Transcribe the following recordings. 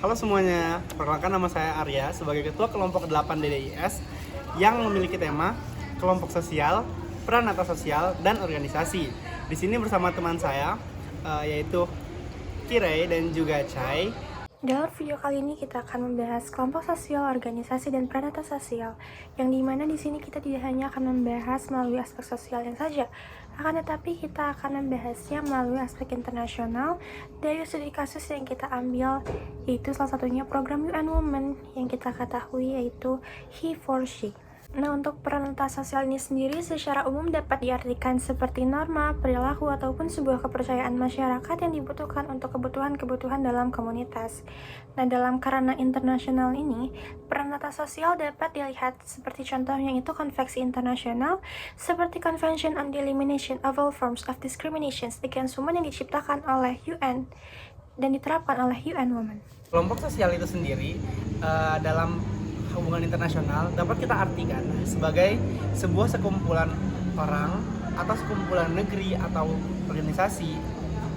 Halo semuanya, perkenalkan nama saya Arya sebagai Ketua Kelompok 8 DDIS yang memiliki tema Kelompok Sosial, Pranata Sosial, dan Organisasi. Di sini bersama teman saya yaitu Kirei dan juga Chai. Dalam video kali ini kita akan membahas kelompok sosial, organisasi, dan pranata sosial, yang dimana di sini kita tidak hanya akan membahas melalui aspek sosialnya saja, akan tetapi kita akan membahasnya melalui aspek internasional dari studi kasus yang kita ambil, yaitu salah satunya program UN Women yang kita ketahui yaitu He for She. Nah, untuk pranata sosial ini sendiri secara umum dapat diartikan seperti norma, perilaku, ataupun sebuah kepercayaan masyarakat yang dibutuhkan untuk kebutuhan-kebutuhan dalam komunitas. Nah, dalam karena internasional ini, pranata sosial dapat dilihat seperti contohnya itu konvensi internasional, seperti Convention on the Elimination of All Forms of Discrimination Against Women yang diciptakan oleh UN dan diterapkan oleh UN Women. Kelompok sosial itu sendiri dalam hubungan internasional dapat kita artikan sebagai sebuah sekumpulan orang atau sekumpulan negeri atau organisasi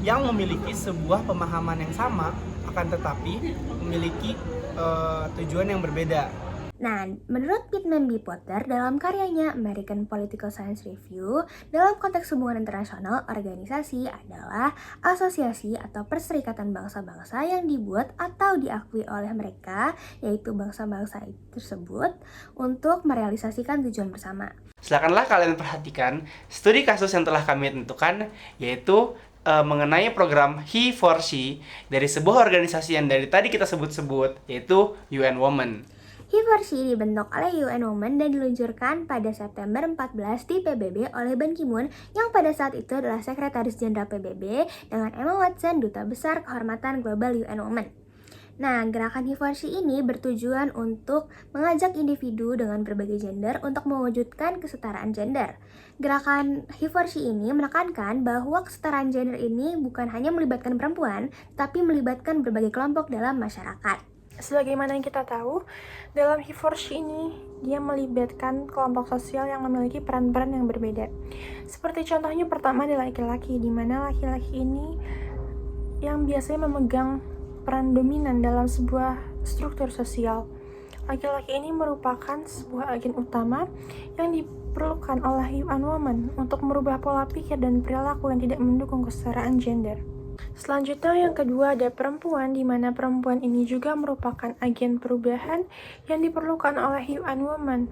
yang memiliki sebuah pemahaman yang sama, akan tetapi memiliki tujuan yang berbeda. Nah, menurut Pittman B. Potter dalam karyanya American Political Science Review, dalam konteks hubungan internasional, organisasi adalah asosiasi atau perserikatan bangsa-bangsa yang dibuat atau diakui oleh mereka, yaitu bangsa-bangsa tersebut, untuk merealisasikan tujuan bersama. Silakanlah kalian perhatikan studi kasus yang telah kami tentukan, yaitu mengenai program He for She dari sebuah organisasi yang dari tadi kita sebut-sebut, yaitu UN Women. He for She dibentuk oleh UN Women dan diluncurkan pada September 14 di PBB oleh Ban Ki-moon yang pada saat itu adalah Sekretaris Jenderal PBB dengan Emma Watson, Duta Besar Kehormatan Global UN Women. Nah, gerakan He for She ini bertujuan untuk mengajak individu dengan berbagai gender untuk mewujudkan kesetaraan gender. Gerakan He for She ini menekankan bahwa kesetaraan gender ini bukan hanya melibatkan perempuan, tapi melibatkan berbagai kelompok dalam masyarakat. Sebagaimana yang kita tahu, dalam He for She ini, dia melibatkan kelompok sosial yang memiliki peran-peran yang berbeda. Seperti contohnya pertama adalah laki-laki, di mana laki-laki ini yang biasanya memegang peran dominan dalam sebuah struktur sosial. Laki-laki ini merupakan sebuah agen utama yang diperlukan oleh UN Women untuk merubah pola pikir dan perilaku yang tidak mendukung kesetaraan gender. Selanjutnya yang kedua ada perempuan, di mana perempuan ini juga merupakan agen perubahan yang diperlukan oleh UN Women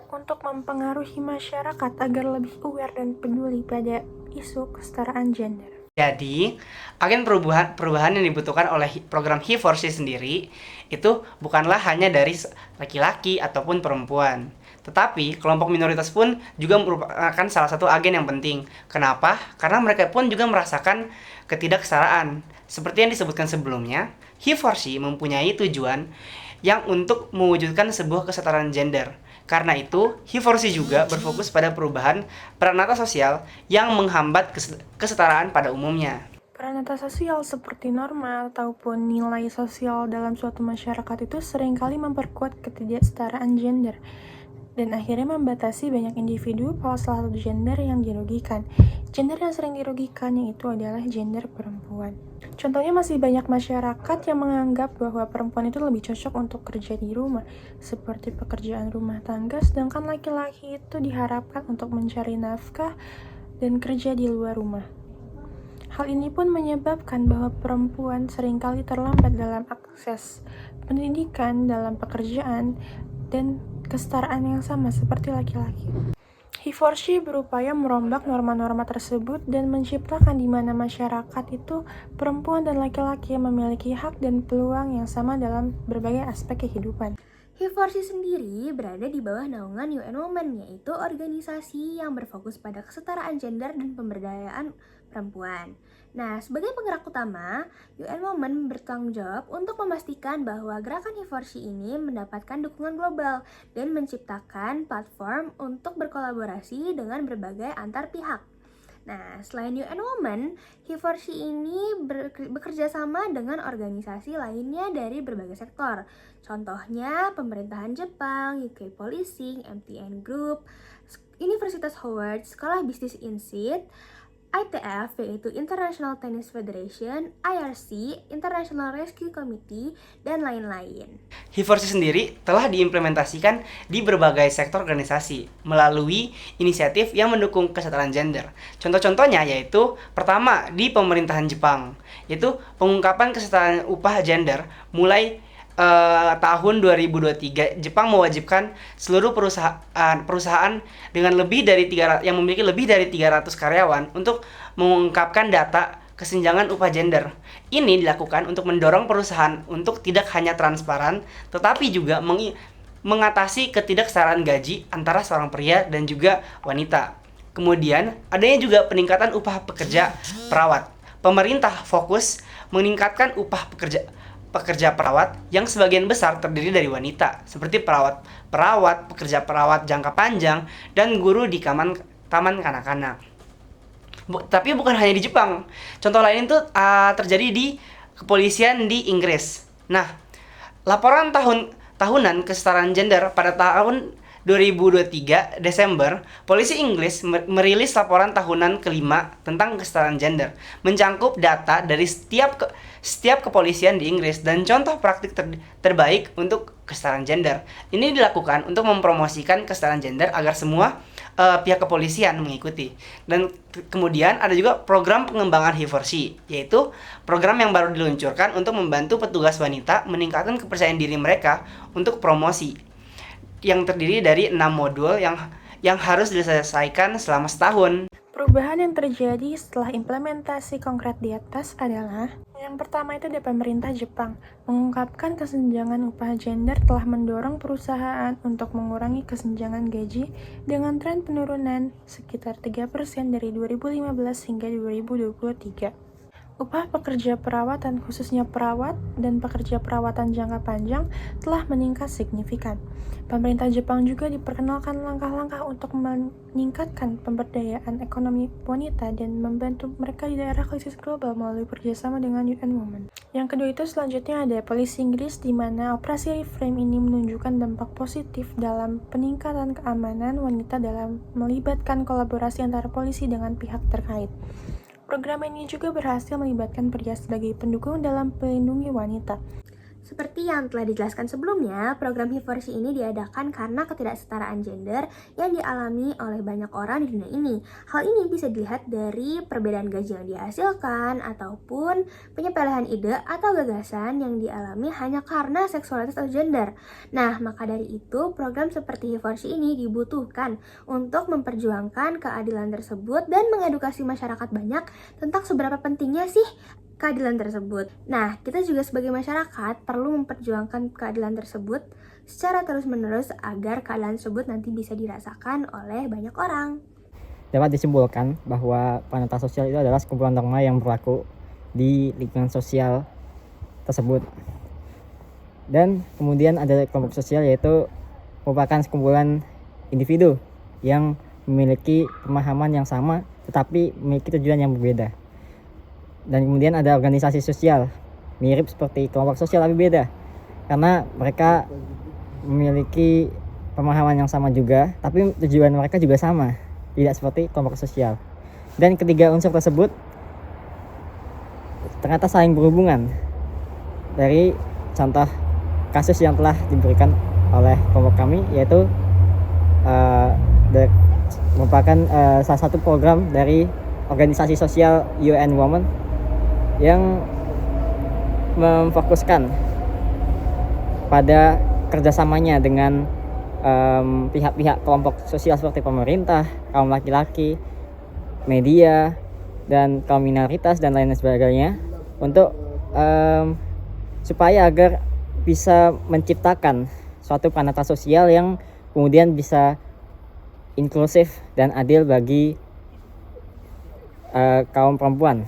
untuk mempengaruhi masyarakat agar lebih aware dan peduli pada isu kesetaraan gender. Jadi, agen perubahan yang dibutuhkan oleh program He for She sendiri itu bukanlah hanya dari laki-laki ataupun perempuan. Tetapi, kelompok minoritas pun juga merupakan salah satu agen yang penting. Kenapa? Karena mereka pun juga merasakan ketidaksetaraan. Seperti yang disebutkan sebelumnya, He for She mempunyai tujuan yang untuk mewujudkan sebuah kesetaraan gender. Karena itu, He for She juga berfokus pada perubahan pranata sosial yang menghambat kesetaraan pada umumnya. Pranata sosial seperti norma ataupun nilai sosial dalam suatu masyarakat itu seringkali memperkuat ketidaksetaraan gender dan akhirnya membatasi banyak individu pada salah satu gender yang dirugikan. Gender yang sering dirugikan yaitu adalah gender perempuan. Contohnya masih banyak masyarakat yang menganggap bahwa perempuan itu lebih cocok untuk kerja di rumah, seperti pekerjaan rumah tangga, sedangkan laki-laki itu diharapkan untuk mencari nafkah dan kerja di luar rumah. Hal ini pun menyebabkan bahwa perempuan seringkali terlambat dalam akses pendidikan, dalam pekerjaan, dan kesetaraan yang sama seperti laki-laki. He for She berupaya merombak norma-norma tersebut dan menciptakan di mana masyarakat itu perempuan dan laki-laki yang memiliki hak dan peluang yang sama dalam berbagai aspek kehidupan. He for She sendiri berada di bawah naungan UN Women, yaitu organisasi yang berfokus pada kesetaraan gender dan pemberdayaan perempuan. Nah, sebagai penggerak utama, UN Women bertanggung jawab untuk memastikan bahwa gerakan He for She ini mendapatkan dukungan global dan menciptakan platform untuk berkolaborasi dengan berbagai antar pihak. Nah, selain UN Women, He for She ini bekerja sama dengan organisasi lainnya dari berbagai sektor. Contohnya, pemerintahan Jepang, UK Policing, MTN Group, Universitas Howard, Sekolah Bisnis Insight, ITF yaitu International Tennis Federation, IRC, International Rescue Committee, dan lain-lain. HIFORSI sendiri telah diimplementasikan di berbagai sektor organisasi melalui inisiatif yang mendukung kesetaraan gender. Contoh-contohnya yaitu pertama di pemerintahan Jepang, yaitu pengungkapan kesetaraan upah gender mulai tahun 2023 Jepang mewajibkan seluruh perusahaan dengan lebih dari yang memiliki lebih dari 300 karyawan untuk mengungkapkan data kesenjangan upah gender. Ini dilakukan untuk mendorong perusahaan untuk tidak hanya transparan tetapi juga mengatasi ketidaksetaraan gaji antara seorang pria dan juga wanita. Kemudian adanya juga peningkatan upah pekerja perawat. Pemerintah fokus meningkatkan upah pekerja perawat yang sebagian besar terdiri dari wanita, seperti pekerja perawat jangka panjang, dan guru di taman kanak-kanak. Tapi bukan hanya di Jepang. Contoh lain itu terjadi di kepolisian di Inggris. Nah, laporan tahunan kesetaraan gender pada tahun 2023 Desember, polisi Inggris merilis laporan tahunan kelima tentang kesetaraan gender, mencangkup data dari setiap kepolisian di Inggris dan contoh praktik terbaik untuk kesetaraan gender. Ini dilakukan untuk mempromosikan kesetaraan gender agar semua pihak kepolisian mengikuti. Dan kemudian ada juga program pengembangan HIFORSI, yaitu program yang baru diluncurkan untuk membantu petugas wanita meningkatkan kepercayaan diri mereka untuk promosi, yang terdiri dari 6 modul yang harus diselesaikan selama setahun. Perubahan yang terjadi setelah implementasi konkret di atas adalah yang pertama itu dari pemerintah Jepang. Mengungkapkan kesenjangan upah gender telah mendorong perusahaan untuk mengurangi kesenjangan gaji dengan tren penurunan sekitar 3% dari 2015 hingga 2023. Upah pekerja perawatan, khususnya perawat dan pekerja perawatan jangka panjang, telah meningkat signifikan. Pemerintah Jepang juga diperkenalkan langkah-langkah untuk meningkatkan pemberdayaan ekonomi wanita dan membantu mereka di daerah krisis global melalui kerjasama dengan UN Women. Yang kedua itu selanjutnya ada polisi Inggris, di mana operasi Reframe ini menunjukkan dampak positif dalam peningkatan keamanan wanita dalam melibatkan kolaborasi antara polisi dengan pihak terkait. Program ini juga berhasil melibatkan pria sebagai pendukung dalam melindungi wanita. Seperti yang telah dijelaskan sebelumnya, program HIFORSI ini diadakan karena ketidaksetaraan gender yang dialami oleh banyak orang di dunia ini. Hal ini bisa dilihat dari perbedaan gaji yang dihasilkan ataupun penyepelehan ide atau gagasan yang dialami hanya karena seksualitas atau gender. Nah, maka dari itu program seperti HIFORSI ini dibutuhkan untuk memperjuangkan keadilan tersebut dan mengedukasi masyarakat banyak tentang seberapa pentingnya sih keadilan tersebut. Nah, kita juga sebagai masyarakat perlu memperjuangkan keadilan tersebut secara terus-menerus agar keadilan tersebut nanti bisa dirasakan oleh banyak orang. Dapat disimpulkan bahwa pranata sosial itu adalah sekumpulan norma yang berlaku di lingkungan sosial tersebut. Dan kemudian ada kelompok sosial, yaitu merupakan sekumpulan individu yang memiliki pemahaman yang sama tetapi memiliki tujuan yang berbeda. Dan kemudian ada organisasi sosial, mirip seperti kelompok sosial tapi beda, karena mereka memiliki pemahaman yang sama juga, tapi tujuan mereka juga sama, tidak seperti kelompok sosial. Dan ketiga unsur tersebut ternyata saling berhubungan. Dari contoh kasus yang telah diberikan oleh kelompok kami, yaitu merupakan salah satu program dari organisasi sosial UN Women yang memfokuskan pada kerjasamanya dengan pihak-pihak kelompok sosial seperti pemerintah, kaum laki-laki, media, dan kaum minoritas dan lain sebagainya, untuk supaya agar bisa menciptakan suatu pranata sosial yang kemudian bisa inklusif dan adil bagi kaum perempuan.